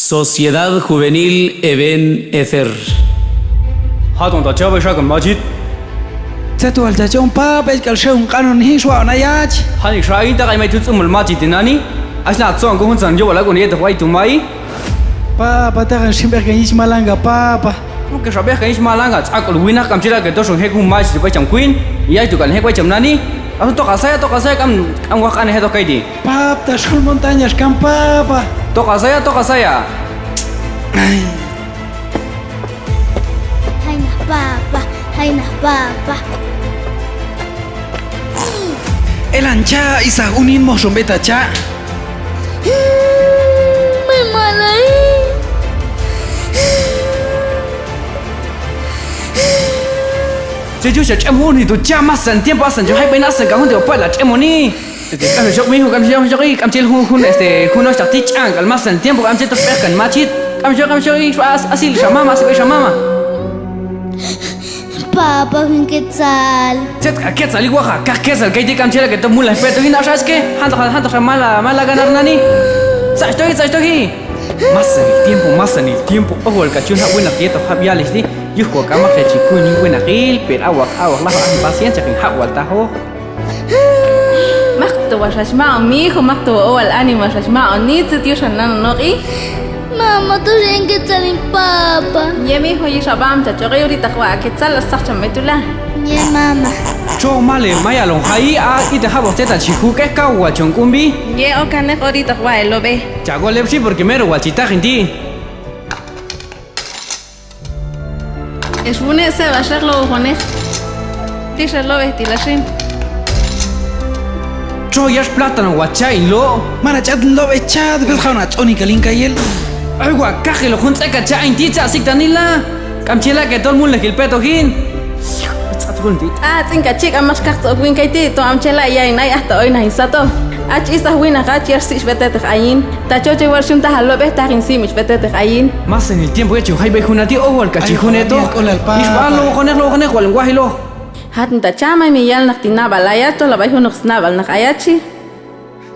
Sociedad Juvenil Eben Ezer. هاتون تا چه بشه کن ماجید تتوال تجون بابل كالشون قانون هيش وعنايات هني شاين تقاي ما تتصم الماجد ناني أصلا تصون كون سنجو ولا كون يده وايد ماي بابا تغن شبه كنيش مالانغا بابا ممكن شبيه كنيش مالانغا تأكل وينا كم تلا كدوشون هيك هم ماجد بيجام كوين يا تقول هيك بيجام ناني أصلا توقع كم وقت هذا كيدي باب تشخل montañas كم بابا توقع saya Haina papa. El ancha isa unin moshon beta cha Muy mala这就是这么你都加嘛省电把省就还被那省搞混掉不了这么你感觉说没有感觉感觉hun está tichan al más en tiempo感觉都别跟machit感觉así llamama se ve llamama Papa, ¿qué tal? ¿Qué tal igual? ¿Qué tal? ¿Qué te cambié que te mulas? Pero tú no sabes qué? Hanta mala ganar nani. ¿Sabes aquí? Más en el tiempo. Ojo, el cachón ha buena dieta, javiales di. Yo juego cama que chico ni buena gil, pero agua la paciencia que agua tajo. Makto wasashma mi hijo makto o al ánimo wasashma ni tu tío shanano no ri. Mamá, ¿tú sabes qué tal mi papa? Ya mi hijo y shabam ta chori ahorita kwa que tal las sacha metula. Ya, mamá. Cho male maya long hai a y te jabo teta chico que kawa chongkumbi. Ya o kane ahorita kwa lo ve. Chago lepsi porque mero guachita gente. Es bune se va a ser lo jone. Tisha lo ve tilashin. Cho ya es plátano guachay lo. mana chat lo echad bel khawna toni kalin kayel Agua caje lo junta cacha en ticha así tanila. Camchela que todo el mundo le peto hin. Ah, tinka chica más cacto win kaiti to amchela ya inai hasta hoy nahin sato. Ach isa wina ka chiar sich betet ayin. Ta choche warshun ta halo be ta simich betet ayin. Más en el tiempo hecho hay bejunati o el cachijuneto. Isbalo con el lenguaje lo. Hatten ta chama mi yal naktina balaya to la bai hunux naval nakayachi.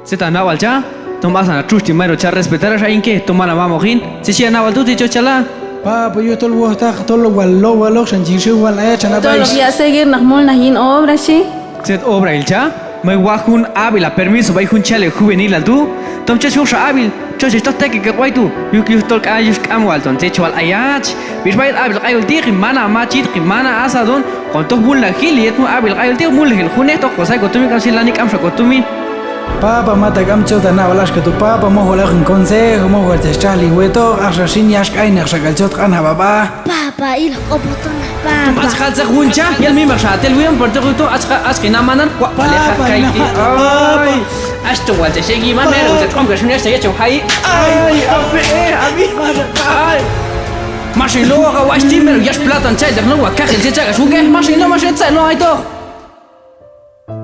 Zeta naval ya. Tomas a trusti mero cha respetar a in que toma la mamojin. Si si naval tú te chala. papa yo tol wo ta tol walo shan jinshu wal aya chana Todos los bai días seguir nakmol nahin obra shi. Zet obra el cha. Me wajun Ávila permiso bai hun chale juvenil al tú. Tom che shusha Ávil. Cho si tote que guay tú. Yo que tol ka yus kamwalton te chwal ayach. Bis bai Ávil ayul ti mana machit mana asadon. Con tos bulla giliet mu Ávil ayul ti mul gil juneto cosa que tú me cancelani camsha con tú mi. papa mata kam chota na walash ka tu papa mo hola un consejo mo huerta chali hueto ashin yash kaina shakal chot kana baba Papa, y los oportunos, papa. Askhal se huncha y el mismo shatel bien por todo askhina manan kwa paleja kaiti. Ay. Hasta walta shegi manero te tronca shune se hecho hai. Ay, abi. Ay. Mashin lo ga washti mer yash platan chay no wa kajel se chaga shuke mashin no mashin tsai no hay to.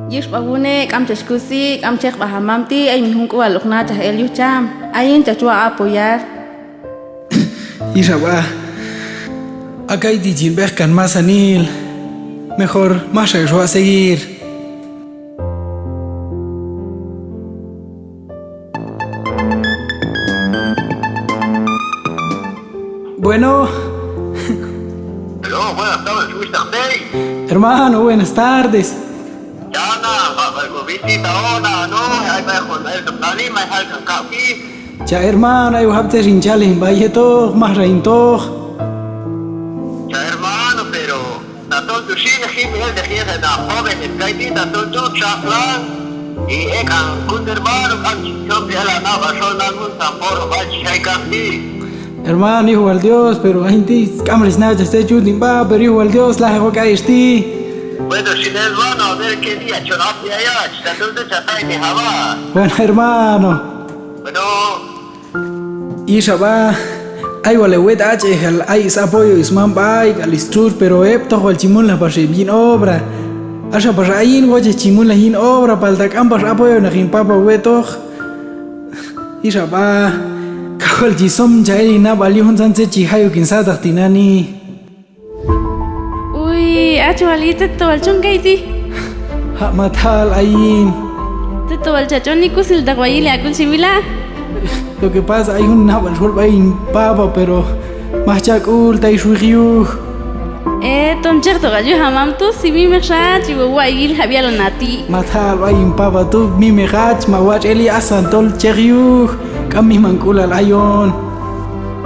Yish bagune kam cheskusi kam chek bahamamti ay mihun ko alokna cha el yucham. Ayin cha chua apoyar. Isha ba acá hay dijilbehkan más anil mejor más yo a seguir bueno Hello, buenas tardes, Mr. Day. hermano buenas tardes Jana, visita ahora, ¿no? Hay mejor, el tani, me halkan kapi. ya hermano ayo habte rinchale en valle to más reinto Ya hermano, pero tanto tu sí de gente de gente da joven, el kaiti tanto tu chaflan y ekan kun hermano kan yo de la nava son algún tambor bachi hay kapi. hermano hijo al Dios pero gente cámaras nada este chutin va pero hijo al Dios la hago caer Bueno, si el hermano a ver qué día chorapi allá, tanto tu chatai de Java. bueno hermano Bueno, Isha ba ay wale wet h hal ay is apoyo isman bay al istur pero to wal chimun la pashe bin obra asha pasha ayin waje chimun la hin obra palta kampas apoyo na hin papa weto Isha ba kawal jisom jai na bali hon san se chi hayo kin sa tinani Uy, acho alite to al chungaiti. ha matal ayin Te to al chachoni kusil da guayile akul simila. Lo que pasa, hay un nabal shol bain papa, pero más chacul, tai shuiu. Tom cierto gallo hamam tu si mi me shachi wa il había la nati. Matal bain papa tu mi me gach, ma watch eli asan tol cheriu. Kami mankula layon.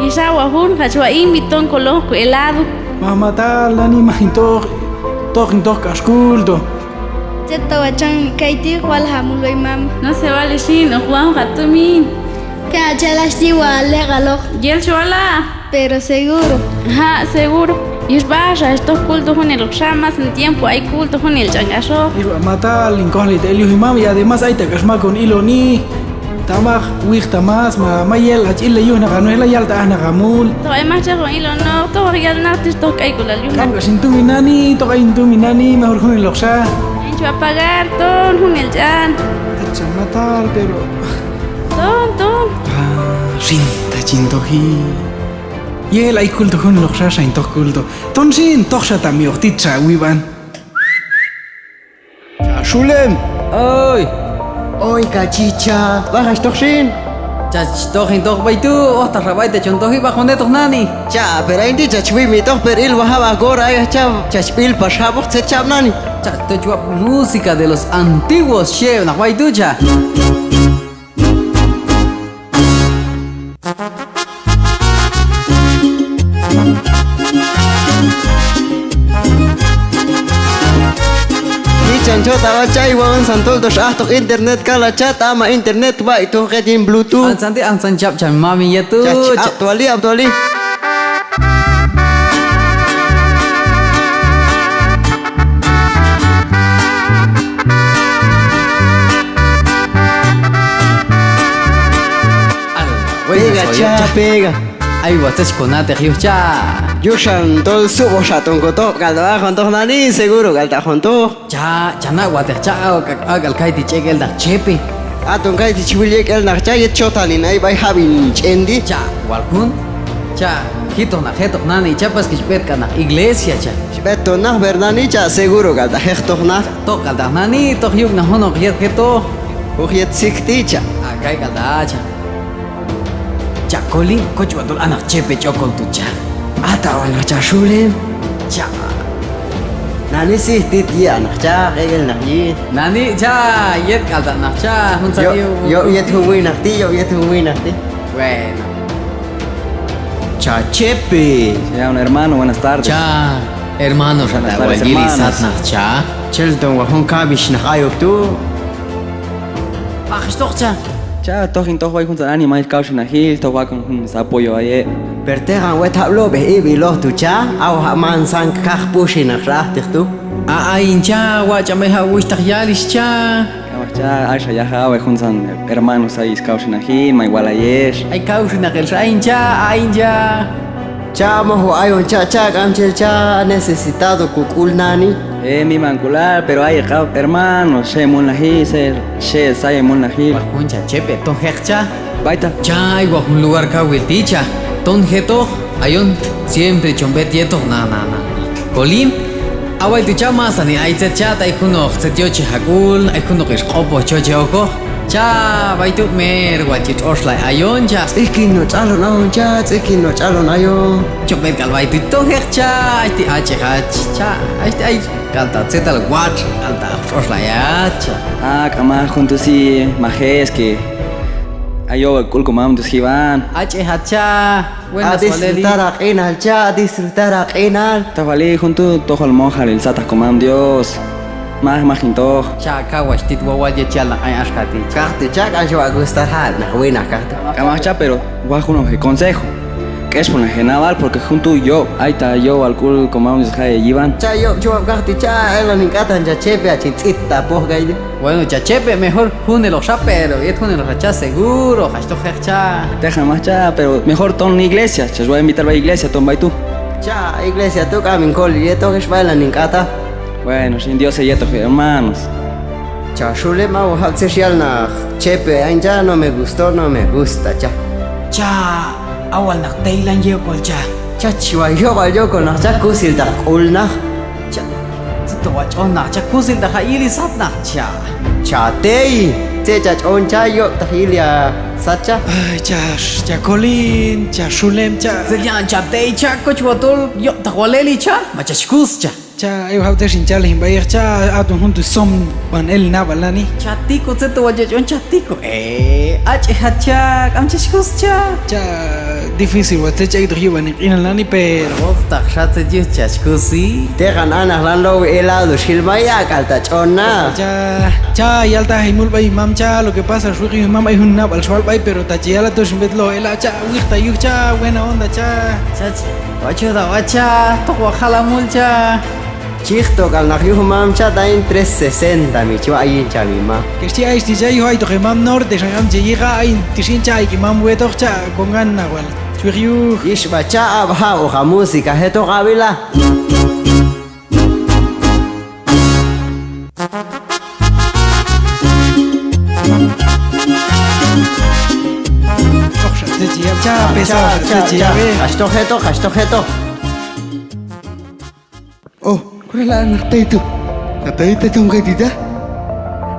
Y ya wahun hachwa inviton colon ku helado. Matal nani mahintor. Toch kaskulto. Jetta wachan kaiti wal hamul mam. No se vale shin o Juan Hatumi. Que achalas igual legalo. Yel chola. Pero seguro. Ajá, seguro. Y es vaya, estos cultos con el llamas en tiempo, hay cultos con el changaso. Matal incognit elio himam y además hay takashma con iloni. Tamach wich tamas ma yel achile yu na ganuela yalta na gamul. To ay más con hilo no, to real natis to kay con la luna. Kam sintu minani, to kay intu minani, mejor con el oxa. Encho a pagar ton con el jan. Tacha matal pero Ton. Rinta chintohi. Yel ay culto con el oxa sa intok culto. Ton sin toxa tamio titsa wiban. Schulem! Oi, Oi, cachicha! Bajas doch schön! chach toch in toch baitu, ohta rabai te chon tohi bajo netos nani. Cha, pero ein die chachwi mi doch per il wahaba agora ay cha chachpil pashabok se chab nani. Chach te chua música de los antiguos chef na baitu cha. Chancho tawa chay wawan santol dos ahtok internet kala chat ama internet ba itu kedin bluetooth. Santi ang sanchap cha mami ya tu. Abtuali. Pega. Ay, watach konate rio cha. Yushan tol subo shatong koto galda konto nani seguro galda konto. Cha, na watach cha agal kai ti chegel da chepe. Atong kai ti chiwilek el nak chay chotalin ay bay habin chendi. Cha, walkun. Cha, hito na hetok nani chapas kishpet ka na iglesia cha. Beto nah verdani cha seguro galda hechtoch nah. Tok galda nani tok yug na honok yet heto. Ujiet sikti cha. Akay galda cha. Cha koli kochu atul anak chepe chokol tu cha. Ata wana cha shulem. Cha. Nani sih titi anak cha regel nak yi. Nani cha yet galda nak cha hun sa Yo yet huwi nakti, yo yet huwi nakti. Bueno. Cha chepe. Ya, un hermano, buenas tardes. Cha, hermanos, Buenas rata tardes, wagili hermanos. sat nak cha. Chelton wahon kabish nak ayok tu. Pakis tok cha. Ya, tohin toh vai junto ani mai kaush na hil, toh va con un apoyo ahí. Pertegan wet hablo be ibi loh tu cha. Aw ha man sang kach pushi nak rahtig tu. Ain cha wa cha me ha wish tak yalis cha. Ya, Aisha ya ha vai junto hermanos ahí kaush na hil, mai wala yes. Ay kaush na kel ain cha. Cha moho ayon cha gamchel cha necesitado kukul nani. Mi mancular, pero hay hermanos, se mun la hil, se sai mun la hil. Wa kun cha chepe ton hek cha. Baita. Cha wa un lugar ka wil ti cha. Ton heto ayon siempre chombet yeto na. Kolim awai tu cha mas ani ai cha tai kuno chtio chi hakul ai kuno kis qopo choche oko. Cha baitu mer wa chit oslai ayon cha. Ikino chalon ayon cha, ikino chalon ayon. Chombet kal baitu ton hek cha. Ai ti ache cha. Ai kalta zetal wat kalta oslai cha. Kama junto si majes que ayo kul komam dus hiban. Ache cha. Buenas waleli. Disfrutar aqinal. Tawali junto toh al mojar el satas komam Dios. Más jinto. Cha kawash tit wawa ye chala ai ashkati. Kahte cha kancho agustar hal nak wina kahte. Camacha, pero bajo un consejo. Que es por la general, porque junto yo, ahí está yo al cool como de Ivan. Cha yo kahte cha elo nikatan cha chepe a chitzita poh gaide. Bueno, cha chepe mejor june los pero y june los cha seguro, hasto cha. Deja más cha, pero mejor ton la iglesia. Se voy a invitar a la iglesia, ton tú. Cha iglesia tu kamin koli yeto que baila nikata. Bueno, sin Dios se yeto, hermanos. Cha shule ma wa hatshial na chepe anja no me gusta cha. Cha awal nak tailan ye kol cha. Cha chiwa yo con na cha kusil ta kulna. Cha to wa chon na cha kusil da ili sat na cha. Cha tei te cha on cha yo ta hilia Sacha. Ay, cha Colin, cha Shulem, cha. Se llama chatei cha coch botol yo tahualeli cha machashkus cha. Cha, ayo hawte sin cha lehim bayar cha atun junto som pan el nabalani. Chatiko se te vaya yo chatiko. Ach hacha amchashkus cha. Cha difícil wate cha idri ban inalani pero. Tak shatse yo chashkusi. Tegan anak lando helado shilmaya kalta chona. Cha yalta haimul bay mam cha lo que pasa shuqi mam ay hun nabal shwal bay pero ta chiala to shimbet lo ela cha wikta yuk cha buena onda cha. Chach. Wacho da wacha to wakhala mulcha. Chichto kalnakyu mam cha tain 360 mi chwa ayin cha mi ma. Que si ay si ay hoy to que mam norte shangam che llega ay tishin cha que mam weto cha con ganna wal. Shuqi Ish bacha abha o música heto gabila. cha pesado cha Hashto heto. Oh, ¿cuál es la Nataito? ¿Nataito chongatita?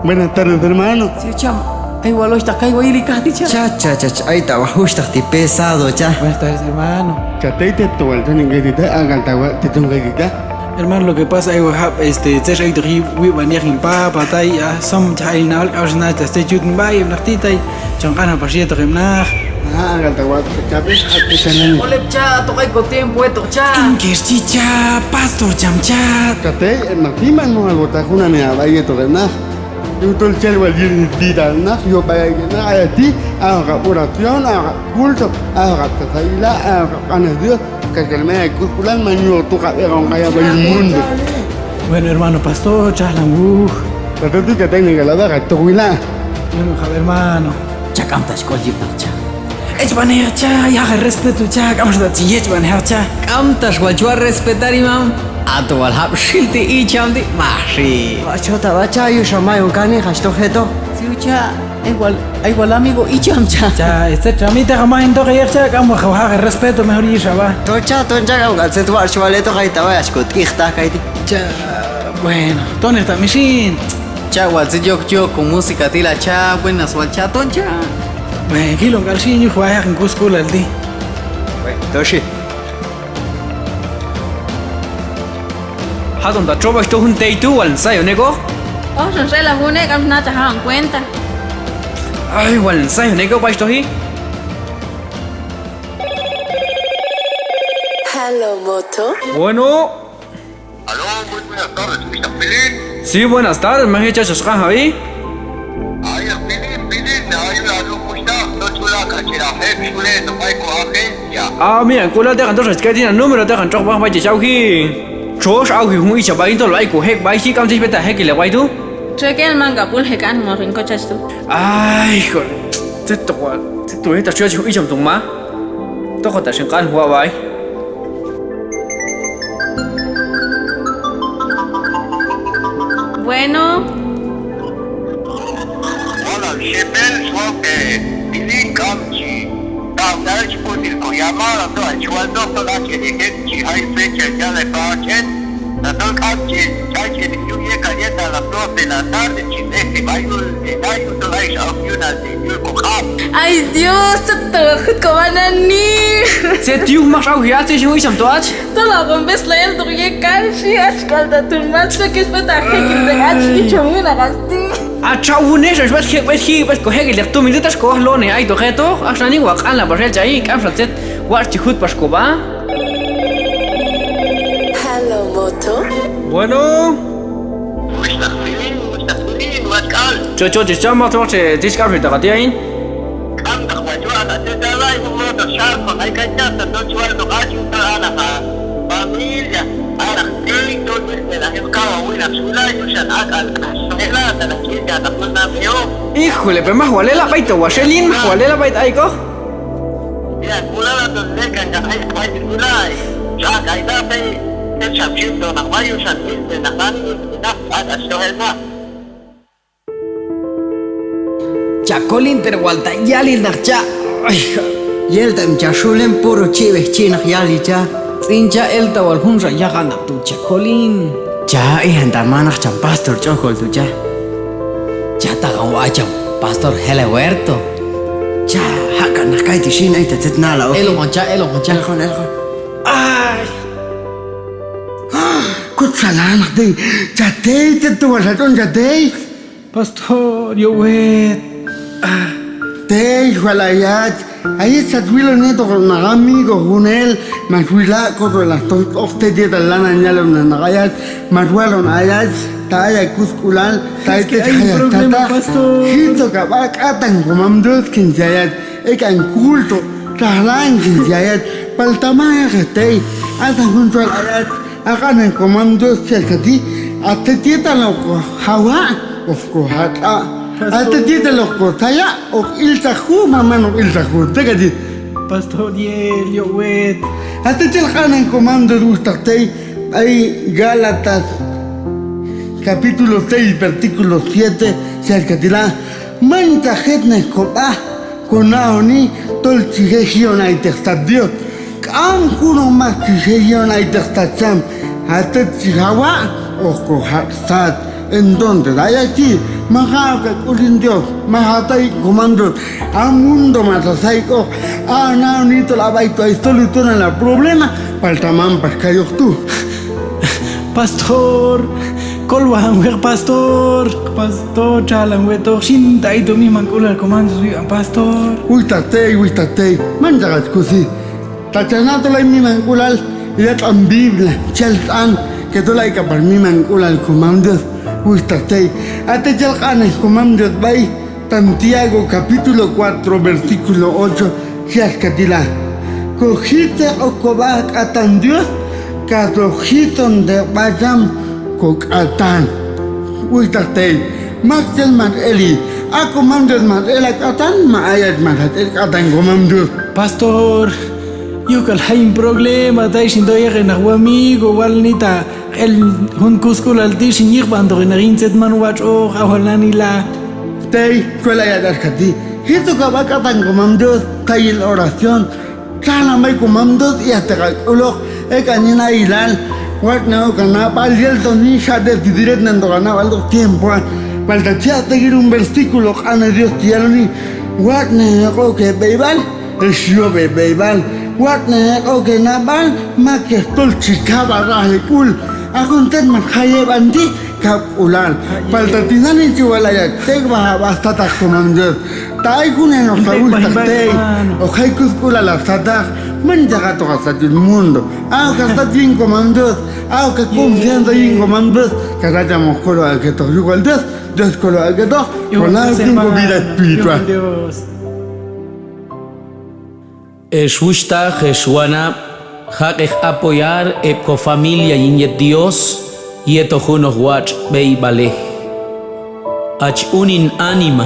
Buenas tardes, hermano. Si chama. Ay walo sta kai waili kahti cha. Cha, ay tawahushtakti pesado cha. Buenas tardes, hermano. Chatete tuwalta ningatita, agaltawa titungatita. Hermano, lo que pasa es que te hay que ir venir en papa, tai, som chai nal, ausna, te juden bei, nachtitai, changana pasieto gemnach. Agaltawa, chapes, atisanan. Ole cha to kai ko tiempo eto cha. Inkerchicha, pastor chamcha. Chatei, nakima no albotajuna ni abaye torena. Yo todo el cielo al día na, yo para na ayati, haga oración, haga culto, haga tasaila, haga anadio, que me cultural maño tu cabeza con allá del mundo. Bueno, hermano, pastor, chahlangu. Pero tú que tengas la daga, tu huila. Bueno, hermano. Cha kamta shkolji cha. Es banea cha, ya respeto cha, vamos a decir, es banea cha. Kamta shwalchwa respetar imam. Ato wal hab shilti I chamdi mashi. Chota bacha yo shamay un cani hashto heto. Siucha igual amigo I chamcha. Cha, este tramite jamás en toque cha, vamos a respeto mejor y shaba. Tocha toncha gal set war shwaleto kaita vayashkot ikhta kaiti. Cha, bueno, ¿dónde está Mishin? Cha wal se yo con música tila cha buenas wal cha toncha. Bueno, kilo galshin juega en Cusco al di. Toshi. Hadon da troba esto un teitu wal ensayo nego. Oh, son se la june que no te en cuenta. Ay, wal ensayo nego pa esto hi. Hello, Moto. Bueno. Aló, muy buenas tardes, Mr. Pilín. Sí, buenas tardes, me has hecho chasca Javi. Ay, Pilín, ay, la musta, no chula, cachera, chule, no hay agencia. Ah, mira, kula te canto es que tiene número te canto ba ba chau hi. Chos au hi hui cha bai to lai ko hek bai hi kam chis beta hek le bai tu. Che que el manga pul hekan mo rin cochas tú. Ay, joder. Te esta ciudad chu icham tung ma. To khota shin kan huwa bai. Bueno, Hola, Shepel, suave, Pilín, Kamchi. Dar ci può dire con llamada, no, ci vuole dopo la che di che ci hai fecha ya le facen. La don Kamchi, ya che di più ye calienta la flor de la tarde, ci deje, vai un to lai auf una de yo coja. ay Dios, te como nani. Se tiu mach au hi ate chu icham to ach. Tú la bombes la el doye kanshi, ashkalda tu matcha que es beta hekil de achi chomina gasti. A chau ne es bet hi bet ko hek le tu minutas ko lo ne ai to geto. Asani wa kan la barel chai kam satet war chi khut pas ko ba. Hello, Moto. Bueno. Mr. Pilín, was cal. Cho chama to che diskar ta gatin. Kam da khwajwa, te da lai mo to shar ko ai kanya ta no chwal no gachi ta ana ha. Familia, ahora sí, todo el la gente cada buena chula y usan acá la la chica ta puna veo. Híjole, pero más vale la baita washelin, vale la baita ai ko. Ya, kula la to le kan ya ai ai kula. Ya kai da pe el chapito na vai usan de na kan na ada shohelna. Cha Colin ter walta yali nachcha. Ay, Yeltam chashulen puro chive chinach yali cha. Tsincha el tawal hunra ya gana tu cha Colin. Cha ihanta manach cham pastor chokol tu cha. Cha ta gan wacham pastor hele huerto. cha haka na kai ti shin ai ta tet na la o elo concha eljon ay kut salan de chatei te tu vas a ton chatei Pastor, yo wet. Tei hualayat, ahí está tuilo neto con amigo con él, más huila con las ofte de la nañala una nagayat, más huelon ayat, taya cusculan, taya te problema, pastor. hito kabak atan comamdos quinzayat, ekan culto, talan quinzayat, paltamaya getei, atan junto al ayat, akan en comandos cercati, hasta tieta loco, hawa, of kohata. Hasta tieta loco, taya, o iltahu, mamá no iltahu, tegadi. Pastor, yo wet. Hasta chelkan en comando de ustartei, hay Gálatas, capítulo 6, versículo 7, cercatirá, manta jetnes copa, con aoni, tol chigegion ay textar Dios, kan kuno más chigegion ay textar cham, hasta chihawa, o cohatsat. Entonces, hay aquí, mahaca culin Dios, mahatay comando, a mundo matasaico, a naunito la baito, hay solución al problema, paltaman pascayos tú. Pastor, kolwaham wer pastor. Pastor, chalan weto, shinta ito mi mankular comando pastor. Uitatei, manjagas cusi. Tachanato la mi manculal, y ya tan Biblia, cheltan, que tú la hay que para mi manculal comando. Uitatei, ate chelkan el comando bay, Santiago capítulo 4, versículo 8, Jascatila. Cogite o cobac atan Dios, catojiton de bayam cocatan. Uitatei, Maxel mat eli, a comando mat elak atan, ma ayat mat el atan comando. Pastor, yo que hay un problema, dai sin doy a na amigo, walnita, el hun kuskul al dir sin yirbando en rinset manuach o hawalanila. Tei, suela ya dascati. Hito kabak atan comando, tayil oración. Sana may comandos y hasta calculo, canina hilal. What now cana paliel toni shade diret nando cana valdo tiempo. Paltachia seguir un versículo cana Dios tialoni. What now que beibal, es yo beibal. What now que nabal, ma que estol chicaba rahikul. Akontet mat khaye bandi kapulan. Paltatinani chiwalaya tegba basta tas comandos. Tai kunen o saúl tei. O haikus kula la satak. Man jaga to hasta el mundo. Que está bien comandos. Que confianza en comandos. Que hayamos colo al que toque igual Dios colo al que toque. Con la cinco vida espiritual. Eshushta, Jeshuana, Hakech apoyar epco familia yinget Dios, yeto junos watch beibale. Ach unin anima,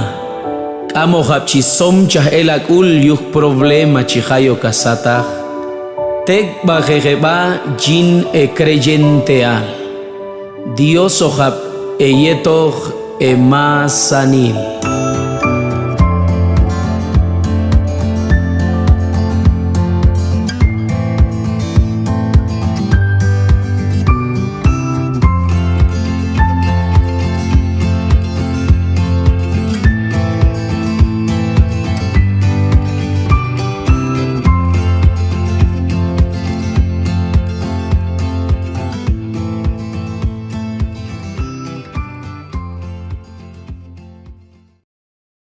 amo hapchisom chah elakul yuk problema chihayo kasata. Tek bajejeba jin e creyenteal. Dios ohap eyetoch emasanil.